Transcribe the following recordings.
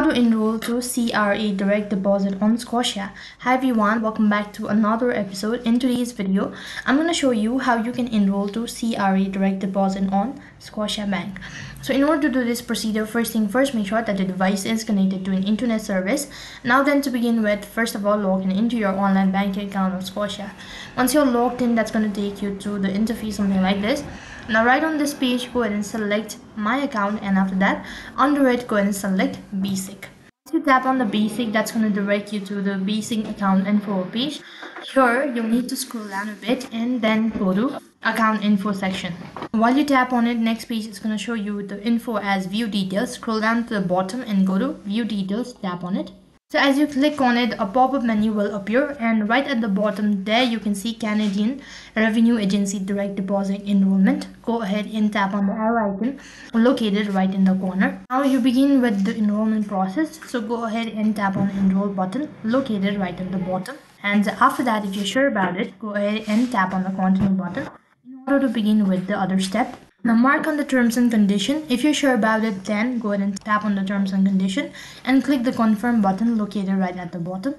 How to enroll to CRA direct deposit on Scotia. Hi everyone, welcome back to another episode. In today's video, I'm going to show you how you can enroll to CRA direct deposit on Scotia Bank. So in order to do this procedure, first thing first, make sure that the device is connected to an internet service. Now then, to begin with, first of all, log in into your online banking account of Scotia. Once you're logged in, that's going to take you to the interface, something like this. Now right on this page, go ahead and select my account, and after that under it go ahead and select basic. Once you tap on the basic, that's going to direct you to the basic account info page. Here you'll need to scroll down a bit and then go to account info section. While you tap on it, next page is going to show you the info as view details. Scroll down to the bottom and go to view details, tap on it. So as you click on it, a pop-up menu will appear, and right at the bottom there you can see Canadian Revenue Agency Direct Deposit Enrollment. Go ahead and tap on the arrow icon located right in the corner. Now you begin with the enrollment process, so go ahead and tap on the enroll button located right at the bottom. And after that, if you're sure about it, go ahead and tap on the continue button in order to begin with the other step. Now mark on the terms and condition. If you're sure about it, then go ahead and tap on the terms and condition and click the confirm button located right at the bottom.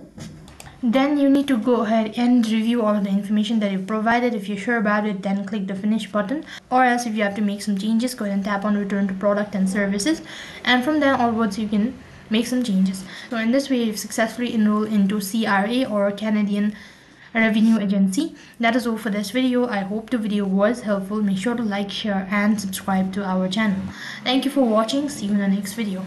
Then you need to go ahead and review all of the information that you've provided. If you're sure about it, then click the finish button, or else if you have to make some changes, go ahead and tap on return to product and services, and from there onwards you can make some changes. So in this way, you've successfully enrolled into CRA, or Canadian Revenue Agency. That is all for this video. I hope the video was helpful. Make sure to like, share and subscribe to our channel. Thank you for watching. See you in the next video.